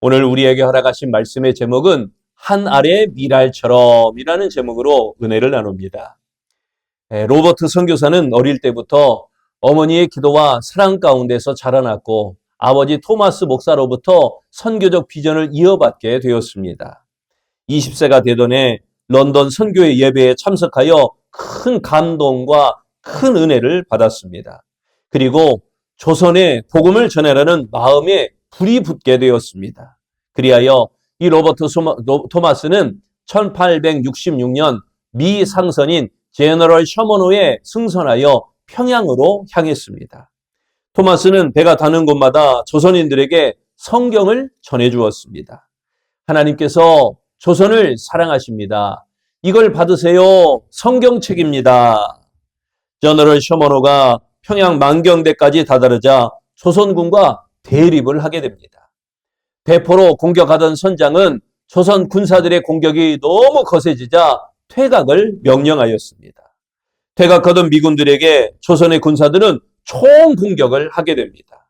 오늘 우리에게 허락하신 말씀의 제목은 한 알의 밀알처럼이라는 제목으로 은혜를 나눕니다. 로버트 선교사는 어릴 때부터 어머니의 기도와 사랑 가운데서 자라났고 아버지 토마스 목사로부터 선교적 비전을 이어받게 되었습니다. 20세가 되던 해 런던 선교회 예배에 참석하여 큰 감동과 큰 은혜를 받았습니다. 그리고 조선에 복음을 전하라는 마음에 불이 붙게 되었습니다. 그리하여 이 로버트 토마스는 1866년 미 상선인 제너럴 셔먼호에 승선하여 평양으로 향했습니다. 토마스는 배가 닿는 곳마다 조선인들에게 성경을 전해주었습니다. 하나님께서 조선을 사랑하십니다. 이걸 받으세요. 성경책입니다. 제너럴 셔먼호가 평양 만경대까지 다다르자 조선군과 대립을 하게 됩니다. 대포로 공격하던 선장은 조선 군사들의 공격이 너무 거세지자 퇴각을 명령하였습니다. 퇴각하던 미군들에게 조선의 군사들은 총공격을 하게 됩니다.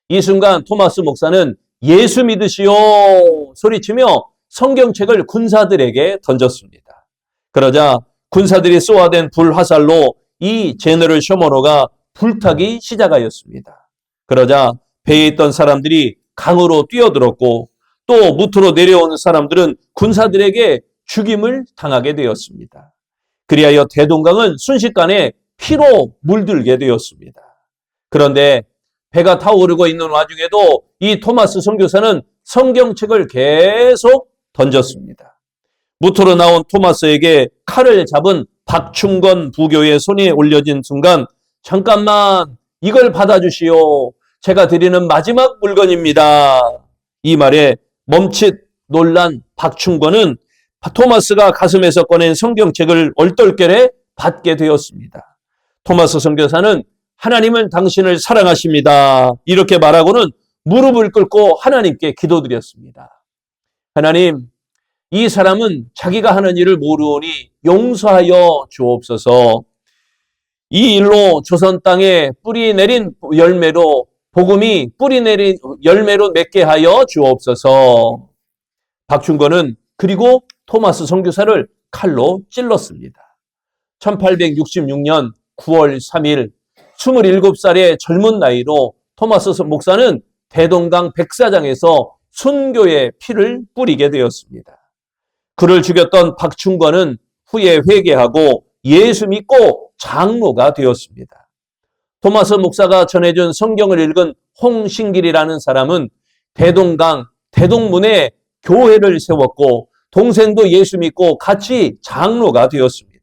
이 순간 토마스 목사는 예수 믿으시오 소리치며 성경책을 군사들에게 던졌습니다. 그러자 군사들이 쏘아댄 불화살로 이 제너럴 셔먼호가 불타기 시작하였습니다. 그러자 배에 있던 사람들이 강으로 뛰어들었고 또 무트로 내려오는 사람들은 군사들에게 죽임을 당하게 되었습니다. 그리하여 대동강은 순식간에 피로 물들게 되었습니다. 그런데 배가 타오르고 있는 와중에도 이 토마스 선교사는 성경책을 계속 던졌습니다. 무트로 나온 토마스에게 칼을 잡은 박충건 부교의 손이 올려진 순간 잠깐만 이걸 받아주시오. 제가 드리는 마지막 물건입니다. 이 말에 멈칫 놀란 박충건은 토마스가 가슴에서 꺼낸 성경책을 얼떨결에 받게 되었습니다. 토마스 선교사는 하나님은 당신을 사랑하십니다. 이렇게 말하고는 무릎을 꿇고 하나님께 기도드렸습니다. 하나님, 이 사람은 자기가 하는 일을 모르오니 용서하여 주옵소서. 이 일로 조선 땅에 뿌리 내린 열매로 복음이 뿌리 내린 열매로 맺게 하여 주옵소서. 박충건은 그리고 토마스 선교사를 칼로 찔렀습니다. 1866년 9월 3일 27살의 젊은 나이로 토마스 목사는 대동강 백사장에서 순교의 피를 뿌리게 되었습니다. 그를 죽였던 박충건은 후에 회개하고 예수 믿고 장로가 되었습니다. 토마스 목사가 전해준 성경을 읽은 홍신길이라는 사람은 대동강, 대동문에 교회를 세웠고 동생도 예수 믿고 같이 장로가 되었습니다.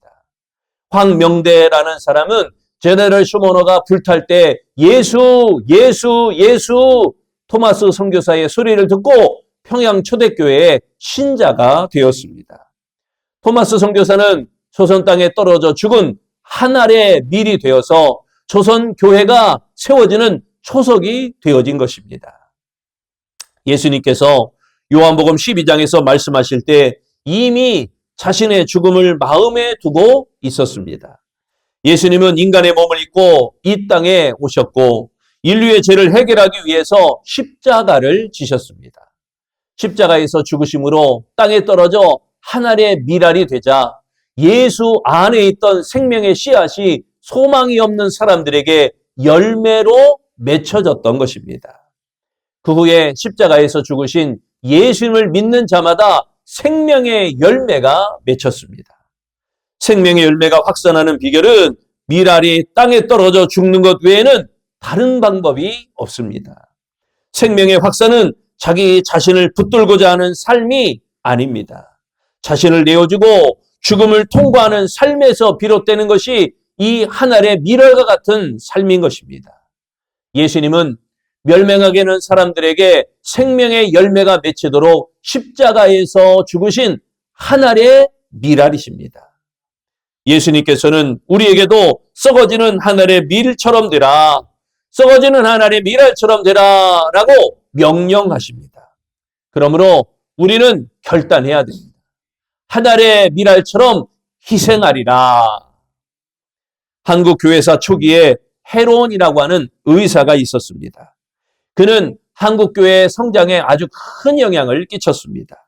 황명대라는 사람은 제너럴 셔먼호가 불탈 때 예수, 예수, 예수 토마스 선교사의 소리를 듣고 평양 초대교회의 신자가 되었습니다. 토마스 선교사는 조선 땅에 떨어져 죽은 한 알의 밀이 되어서 조선 교회가 세워지는 초석이 되어진 것입니다. 예수님께서 요한복음 12장에서 말씀하실 때 이미 자신의 죽음을 마음에 두고 있었습니다. 예수님은 인간의 몸을 입고 이 땅에 오셨고 인류의 죄를 해결하기 위해서 십자가를 지셨습니다. 십자가에서 죽으심으로 땅에 떨어져 한 알의 밀알이 되자 예수 안에 있던 생명의 씨앗이 소망이 없는 사람들에게 열매로 맺혀졌던 것입니다. 그 후에 십자가에서 죽으신 예수님을 믿는 자마다 생명의 열매가 맺혔습니다. 생명의 열매가 확산하는 비결은 밀알이 땅에 떨어져 죽는 것 외에는 다른 방법이 없습니다. 생명의 확산은 자기 자신을 붙들고자 하는 삶이 아닙니다. 자신을 내어주고 죽음을 통과하는 삶에서 비롯되는 것이 이 한 알의 밀알과 같은 삶인 것입니다. 예수님은 멸망하게는 사람들에게 생명의 열매가 맺히도록 십자가에서 죽으신 한 알의 밀알이십니다. 예수님께서는 우리에게도 썩어지는 한 알의 밀처럼 되라, 썩어지는 한 알의 밀알처럼 되라 라고 명령하십니다. 그러므로 우리는 결단해야 됩니다. 한 알의 밀알처럼 희생하리라. 한국 교회사 초기에 헤론이라고 하는 의사가 있었습니다. 그는 한국교회의 성장에 아주 큰 영향을 끼쳤습니다.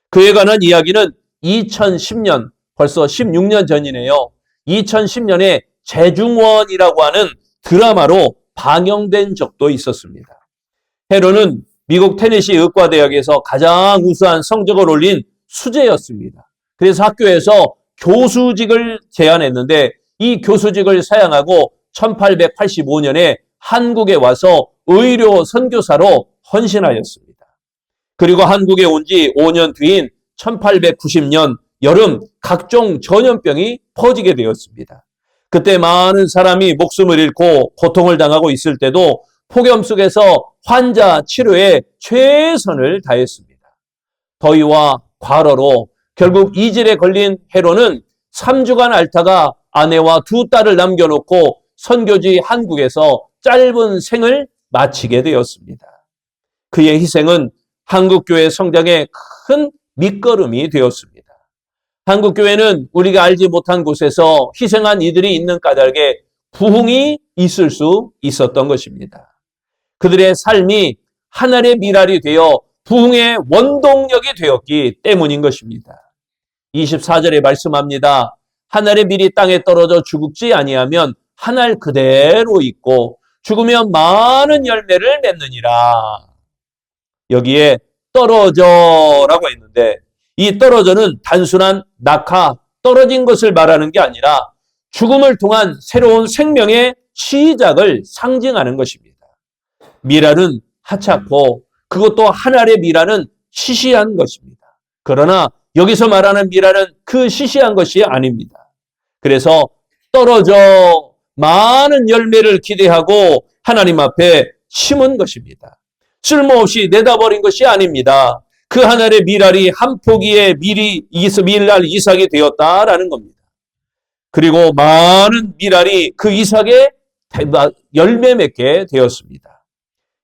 그에 관한 이야기는 2010년, 벌써 16년 전이네요. 2010년에 재중원이라고 하는 드라마로 방영된 적도 있었습니다. 헤로는 미국 테네시 의과대학에서 가장 우수한 성적을 올린 수재였습니다. 그래서 학교에서 교수직을 제안했는데 이 교수직을 사양하고 1885년에 한국에 와서 의료 선교사로 헌신하였습니다. 그리고 한국에 온 지 5년 뒤인 1890년 여름 각종 전염병이 퍼지게 되었습니다. 그때 많은 사람이 목숨을 잃고 고통을 당하고 있을 때도 폭염 속에서 환자 치료에 최선을 다했습니다. 더위와 과로로 결국 이질에 걸린 헤로는 3주간 앓다가 아내와 2딸을 남겨놓고 선교지 한국에서 짧은 생을 마치게 되었습니다. 그의 희생은 한국교회 성장에 큰 밑거름이 되었습니다. 한국교회는 우리가 알지 못한 곳에서 희생한 이들이 있는 까닭에 부흥이 있을 수 있었던 것입니다. 그들의 삶이 하늘의 미랄이 되어 부흥의 원동력이 되었기 때문인 것입니다. 24절에 말씀합니다. 하늘의 밀이 땅에 떨어져 죽지 아니하면 하늘 그대로 있고 죽으면 많은 열매를 맺느니라. 여기에 떨어져라고 했는데 이 떨어져는 단순한 낙하, 떨어진 것을 말하는 게 아니라 죽음을 통한 새로운 생명의 시작을 상징하는 것입니다. 미랄은 하찮고 그것도 하늘의 미랄은 시시한 것입니다. 그러나 여기서 말하는 미랄은 그 시시한 것이 아닙니다. 그래서 떨어져 많은 열매를 기대하고 하나님 앞에 심은 것입니다. 쓸모없이 내다버린 것이 아닙니다. 그 하늘의 미랄이 한 포기의 밀날 이삭이 되었다라는 겁니다. 그리고 많은 미랄이 그 이삭에 열매 맺게 되었습니다.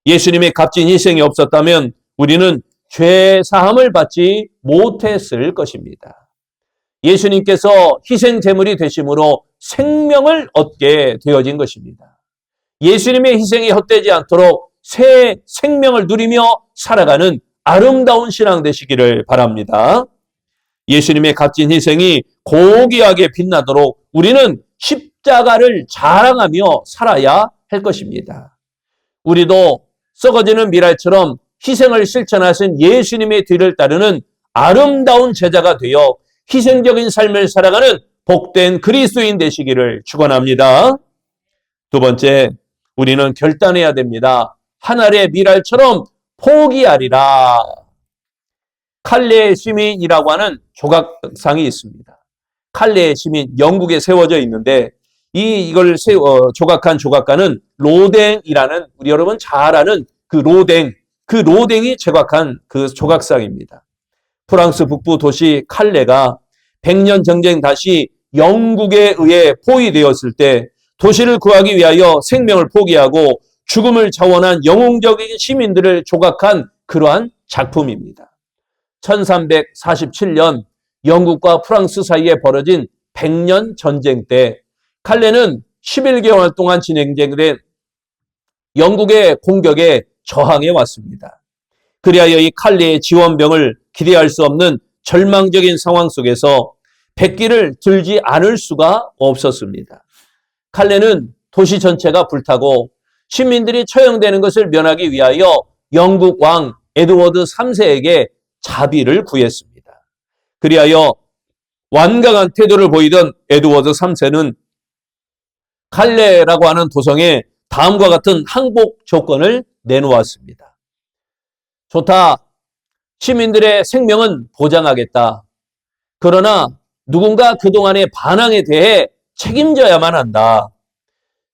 예수님의 값진 희생이 없었다면 우리는 죄 사함을 받지 못했을 것입니다. 예수님께서 희생 제물이 되심으로 생명을 얻게 되어진 것입니다. 예수님의 희생이 헛되지 않도록 새 생명을 누리며 살아가는 아름다운 신앙 되시기를 바랍니다. 예수님의 값진 희생이 고귀하게 빛나도록 우리는 십자가를 자랑하며 살아야 할 것입니다. 우리도 썩어지는 미랄처럼 희생을 실천하신 예수님의 뒤를 따르는 아름다운 제자가 되어 희생적인 삶을 살아가는 복된 그리스도인 되시기를 축원합니다. 두 번째, 우리는 결단해야 됩니다. 하늘의 미랄처럼 포기하리라. 칼레의 시민이라고 하는 조각상이 있습니다. 칼레의 시민, 영국에 세워져 있는데 이걸 조각한 조각가는 로댕이라는 우리 여러분 잘 아는 그 로댕이 제각한 그 조각상입니다. 프랑스 북부 도시 칼레가 100년 전쟁 다시 영국에 의해 포위되었을 때 도시를 구하기 위하여 생명을 포기하고 죽음을 자원한 영웅적인 시민들을 조각한 그러한 작품입니다. 1347년 영국과 프랑스 사이에 벌어진 100년 전쟁 때 칼레는 11개월 동안 진행된 영국의 공격에 저항해 왔습니다. 그리하여 이 칼레의 지원병을 기대할 수 없는 절망적인 상황 속에서 백기를 들지 않을 수가 없었습니다. 칼레는 도시 전체가 불타고 시민들이 처형되는 것을 면하기 위하여 영국 왕 에드워드 3세에게 자비를 구했습니다. 그리하여 완강한 태도를 보이던 에드워드 3세는 칼레라고 하는 도성에 다음과 같은 항복 조건을 내놓았습니다. 좋다. 시민들의 생명은 보장하겠다. 그러나 누군가 그동안의 반항에 대해 책임져야만 한다.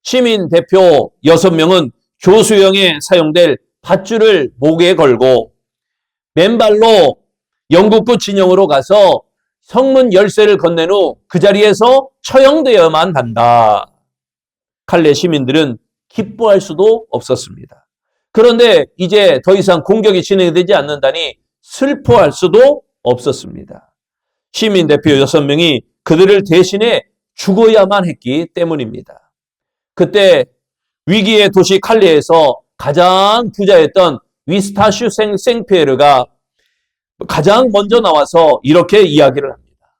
시민 대표 6명은 교수형에 사용될 밧줄을 목에 걸고 맨발로 영국부 진영으로 가서 성문 열쇠를 건넨 후 그 자리에서 처형되어야만 한다. 칼레 시민들은 기뻐할 수도 없었습니다. 그런데 이제 더 이상 공격이 진행되지 않는다니 슬퍼할 수도 없었습니다. 시민 대표 6명이 그들을 대신해 죽어야만 했기 때문입니다. 그때 위기의 도시 칼레에서 가장 부자였던 위스타슈 생피에르가 가장 먼저 나와서 이렇게 이야기를 합니다.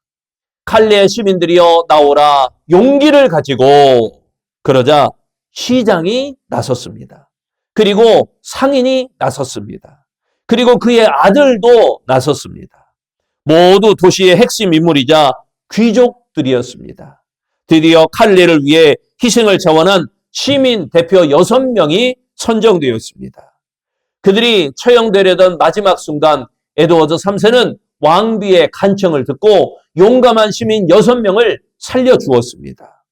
칼레 시민들이여 나오라 용기를 가지고. 그러자 시장이 나섰습니다. 그리고 상인이 나섰습니다. 그리고 그의 아들도 나섰습니다. 모두 도시의 핵심 인물이자 귀족들이었습니다. 드디어 칼레를 위해 희생을 자원한 시민 대표 6명이 선정되었습니다. 그들이 처형되려던 마지막 순간 에드워드 3세는 왕비의 간청을 듣고 용감한 시민 6명을 살려주었습니다.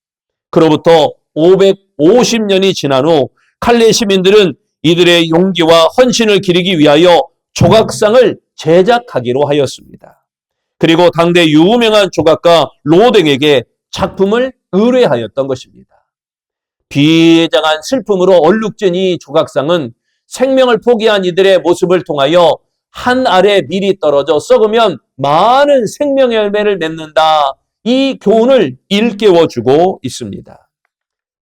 그로부터 550년이 지난 후 칼레 시민들은 이들의 용기와 헌신을 기리기 위하여 조각상을 제작하기로 하였습니다. 그리고 당대 유명한 조각가 로댕에게 작품을 의뢰하였던 것입니다. 비장한 슬픔으로 얼룩진 이 조각상은 생명을 포기한 이들의 모습을 통하여 한 알에 밀이 떨어져 썩으면 많은 생명의 열매를 맺는다. 이 교훈을 일깨워주고 있습니다.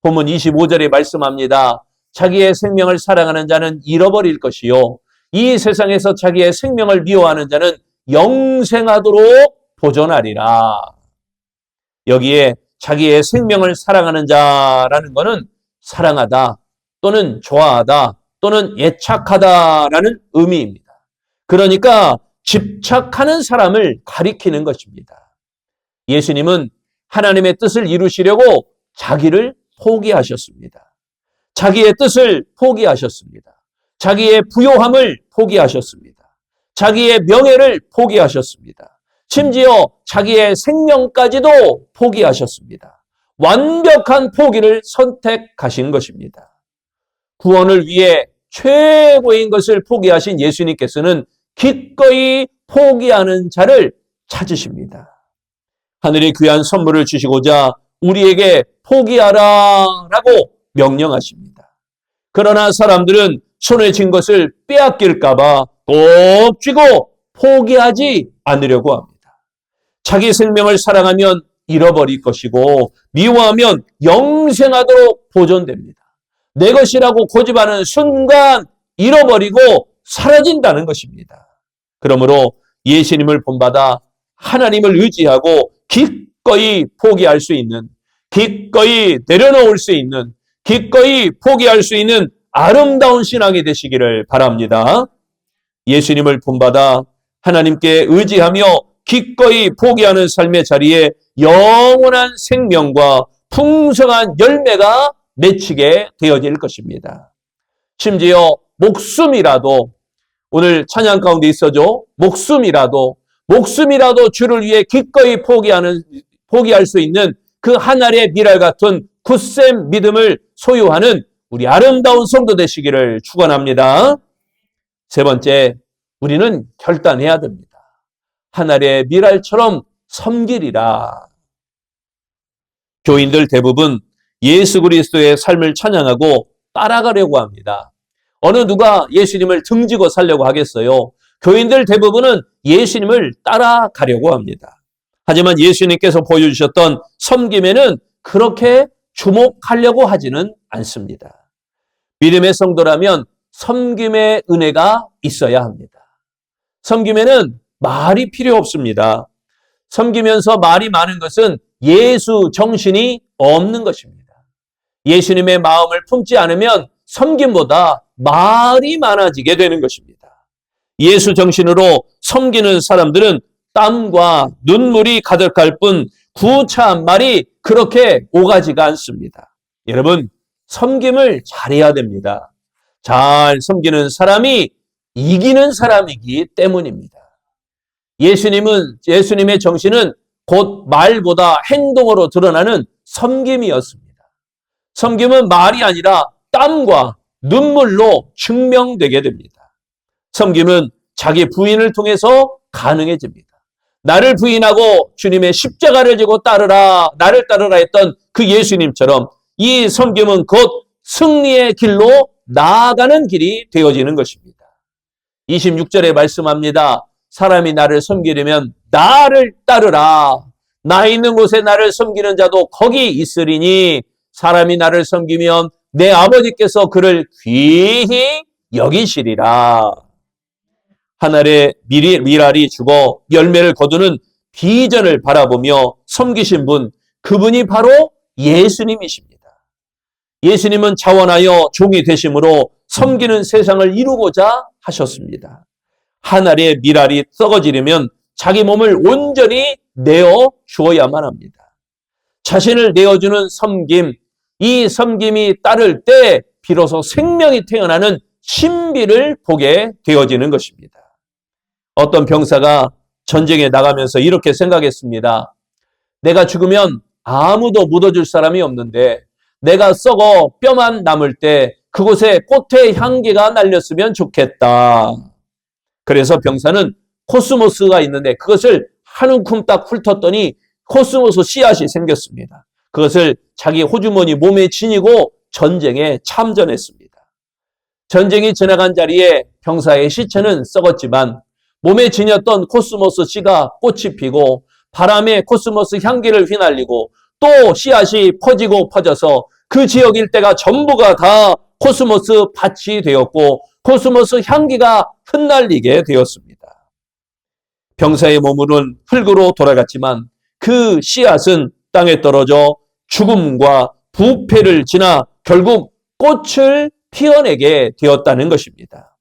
본문 25절에 말씀합니다. 자기의 생명을 사랑하는 자는 잃어버릴 것이요. 이 세상에서 자기의 생명을 미워하는 자는 영생하도록 보존하리라. 여기에 자기의 생명을 사랑하는 자라는 것은 사랑하다 또는 좋아하다 또는 애착하다라는 의미입니다. 그러니까 집착하는 사람을 가리키는 것입니다. 예수님은 하나님의 뜻을 이루시려고 자기를 포기하셨습니다. 자기의 뜻을 포기하셨습니다. 자기의 부요함을 포기하셨습니다. 자기의 명예를 포기하셨습니다. 심지어 자기의 생명까지도 포기하셨습니다. 완벽한 포기를 선택하신 것입니다. 구원을 위해 최고인 것을 포기하신 예수님께서는 기꺼이 포기하는 자를 찾으십니다. 하늘의 귀한 선물을 주시고자 우리에게 포기하라 라고 명령하십니다. 그러나 사람들은 손에 쥔 것을 빼앗길까 봐 꼭 쥐고 포기하지 않으려고 합니다. 자기 생명을 사랑하면 잃어버릴 것이고 미워하면 영생하도록 보존됩니다. 내 것이라고 고집하는 순간 잃어버리고 사라진다는 것입니다. 그러므로 예수님을 본받아 하나님을 의지하고 기꺼이 포기할 수 있는, 기꺼이 내려놓을 수 있는, 기꺼이 포기할 수 있는 아름다운 신앙이 되시기를 바랍니다. 예수님을 본받아 하나님께 의지하며 기꺼이 포기하는 삶의 자리에 영원한 생명과 풍성한 열매가 맺히게 되어질 것입니다. 심지어 목숨이라도, 오늘 찬양 가운데 있어죠. 목숨이라도 주를 위해 기꺼이 포기할 수 있는 그 하늘의 미랄 같은 굳센 믿음을 소유하는 우리 아름다운 성도 되시기를 축원합니다. 세 번째, 우리는 결단해야 됩니다. 하늘의 미랄처럼 섬기리라. 교인들 대부분 예수 그리스도의 삶을 찬양하고 따라가려고 합니다. 어느 누가 예수님을 등지고 살려고 하겠어요? 교인들 대부분은 예수님을 따라가려고 합니다. 하지만 예수님께서 보여주셨던 섬김에는 그렇게 주목하려고 하지는 않습니다. 믿음의 성도라면 섬김의 은혜가 있어야 합니다. 섬김에는 말이 필요 없습니다. 섬기면서 말이 많은 것은 예수 정신이 없는 것입니다. 예수님의 마음을 품지 않으면 섬김보다 말이 많아지게 되는 것입니다. 예수 정신으로 섬기는 사람들은 땀과 눈물이 가득할 뿐 구차한 말이 그렇게 오가지가 않습니다. 여러분, 섬김을 잘해야 됩니다. 잘 섬기는 사람이 이기는 사람이기 때문입니다. 예수님의 정신은 곧 말보다 행동으로 드러나는 섬김이었습니다. 섬김은 말이 아니라 땀과 눈물로 증명되게 됩니다. 섬김은 자기 부인을 통해서 가능해집니다. 나를 부인하고 주님의 십자가를 지고 나를 따르라 했던 그 예수님처럼 이 섬김은 곧 승리의 길로 나아가는 길이 되어지는 것입니다. 26절에 말씀합니다. 사람이 나를 섬기려면 나를 따르라. 나 있는 곳에 나를 섬기는 자도 거기 있으리니 사람이 나를 섬기면 내 아버지께서 그를 귀히 여기시리라. 하늘의 미랄이 죽어 열매를 거두는 비전을 바라보며 섬기신 분, 그분이 바로 예수님이십니다. 예수님은 자원하여 종이 되심으로 섬기는 세상을 이루고자 하셨습니다. 하늘의 미랄이 썩어지려면 자기 몸을 온전히 내어 주어야만 합니다. 자신을 내어주는 섬김, 이 섬김이 따를 때 비로소 생명이 태어나는 신비를 보게 되어지는 것입니다. 어떤 병사가 전쟁에 나가면서 이렇게 생각했습니다. 내가 죽으면 아무도 묻어줄 사람이 없는데 내가 썩어 뼈만 남을 때 그곳에 꽃의 향기가 날렸으면 좋겠다. 그래서 병사는 코스모스가 있는데 그것을 한 움큼 딱 훑었더니 코스모스 씨앗이 생겼습니다. 그것을 자기 호주머니 몸에 지니고 전쟁에 참전했습니다. 전쟁이 지나간 자리에 병사의 시체는 썩었지만 몸에 지녔던 코스모스 씨가 꽃이 피고 바람에 코스모스 향기를 휘날리고 또 씨앗이 퍼지고 퍼져서 그 지역 일대가 전부가 다 코스모스 밭이 되었고 코스모스 향기가 흩날리게 되었습니다. 병사의 몸은 흙으로 돌아갔지만 그 씨앗은 땅에 떨어져 죽음과 부패를 지나 결국 꽃을 피어내게 되었다는 것입니다.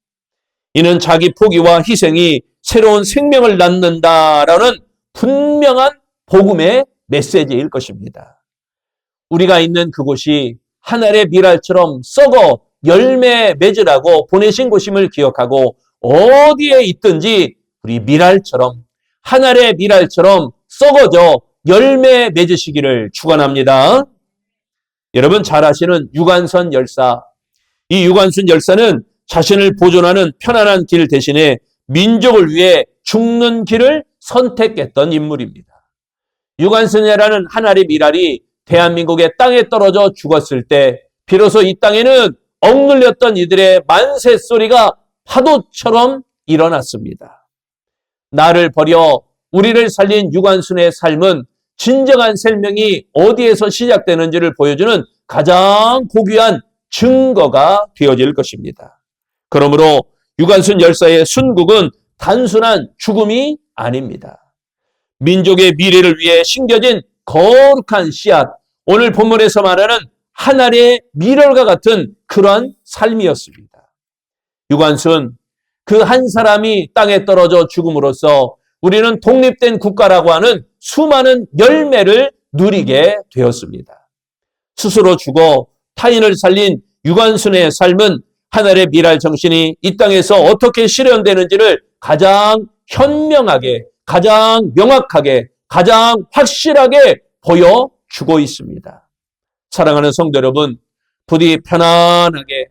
이는 자기 포기와 희생이 새로운 생명을 낳는다라는 분명한 복음의 메시지일 것입니다. 우리가 있는 그곳이 하늘의 미랄처럼 썩어 열매 맺으라고 보내신 곳임을 기억하고 어디에 있든지 우리 미랄처럼 하늘의 미랄처럼 썩어져 열매 맺으시기를 축원합니다. 여러분 잘 아시는 유관선 열사, 이 유관순 열사는 자신을 보존하는 편안한 길 대신에 민족을 위해 죽는 길을 선택했던 인물입니다. 유관순이라는 하늘의 미랄이 대한민국의 땅에 떨어져 죽었을 때 비로소 이 땅에는 억눌렸던 이들의 만세 소리가 파도처럼 일어났습니다. 나를 버려 우리를 살린 유관순의 삶은 진정한 생명이 어디에서 시작되는지를 보여주는 가장 고귀한 증거가 되어질 것입니다. 그러므로 유관순 열사의 순국은 단순한 죽음이 아닙니다. 민족의 미래를 위해 심겨진 거룩한 씨앗, 오늘 본문에서 말하는 하늘의 미랄과 같은 그러한 삶이었습니다. 유관순, 그 한 사람이 땅에 떨어져 죽음으로써 우리는 독립된 국가라고 하는 수많은 열매를 누리게 되었습니다. 스스로 죽어 타인을 살린 유관순의 삶은 하늘의 미랄 정신이 이 땅에서 어떻게 실현되는지를 가장 현명하게, 가장 명확하게, 가장 확실하게 보여주고 있습니다. 사랑하는 성도 여러분, 부디 편안하게,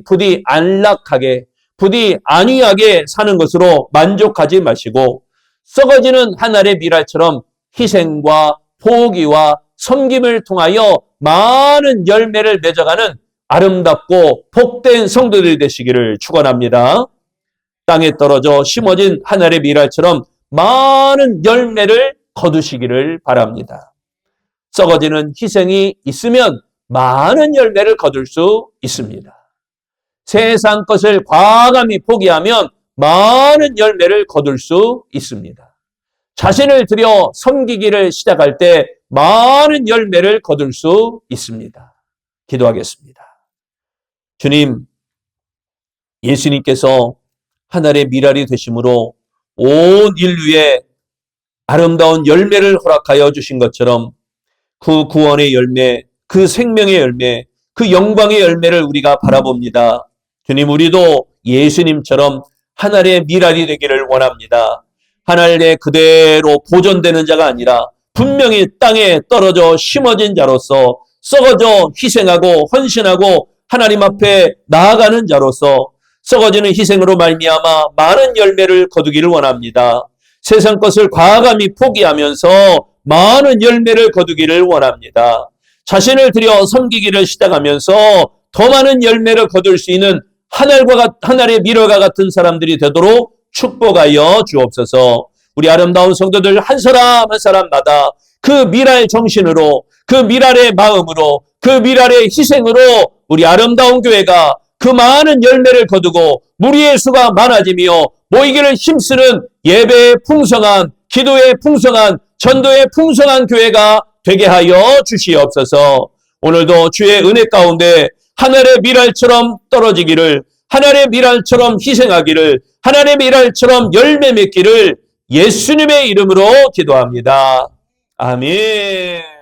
부디 안락하게, 부디 안위하게 사는 것으로 만족하지 마시고 썩어지는 하늘의 미랄처럼 희생과 포기와 섬김을 통하여 많은 열매를 맺어가는 아름답고 복된 성도들이 되시기를 축원합니다. 땅에 떨어져 심어진 하늘의 미랄처럼 많은 열매를 거두시기를 바랍니다. 썩어지는 희생이 있으면 많은 열매를 거둘 수 있습니다. 세상 것을 과감히 포기하면 많은 열매를 거둘 수 있습니다. 자신을 들여 섬기기를 시작할 때 많은 열매를 거둘 수 있습니다. 기도하겠습니다. 주님, 예수님께서 하늘의 미랄이 되심으로 온 인류에 아름다운 열매를 허락하여 주신 것처럼 그 구원의 열매, 그 생명의 열매, 그 영광의 열매를 우리가 바라봅니다. 주님, 우리도 예수님처럼 하늘의 미랄이 되기를 원합니다. 하늘에 그대로 보존되는 자가 아니라 분명히 땅에 떨어져 심어진 자로서 썩어져 희생하고 헌신하고 하나님 앞에 나아가는 자로서 썩어지는 희생으로 말미암아 많은 열매를 거두기를 원합니다. 세상 것을 과감히 포기하면서 많은 열매를 거두기를 원합니다. 자신을 들여 섬기기를 시작하면서 더 많은 열매를 거둘 수 있는 하늘의 미랄과 같은 사람들이 되도록 축복하여 주옵소서. 우리 아름다운 성도들 한 사람 한 사람마다 그 미랄 정신으로, 그 미랄의 마음으로, 그 미랄의 희생으로 우리 아름다운 교회가 그 많은 열매를 거두고 무리의 수가 많아지며 모이기를 힘쓰는 예배의 풍성한, 기도의 풍성한, 전도의 풍성한 교회가 되게 하여 주시옵소서. 오늘도 주의 은혜 가운데 하늘의 미랄처럼 떨어지기를, 하늘의 미랄처럼 희생하기를, 하늘의 미랄처럼 열매 맺기를 예수님의 이름으로 기도합니다. 아멘.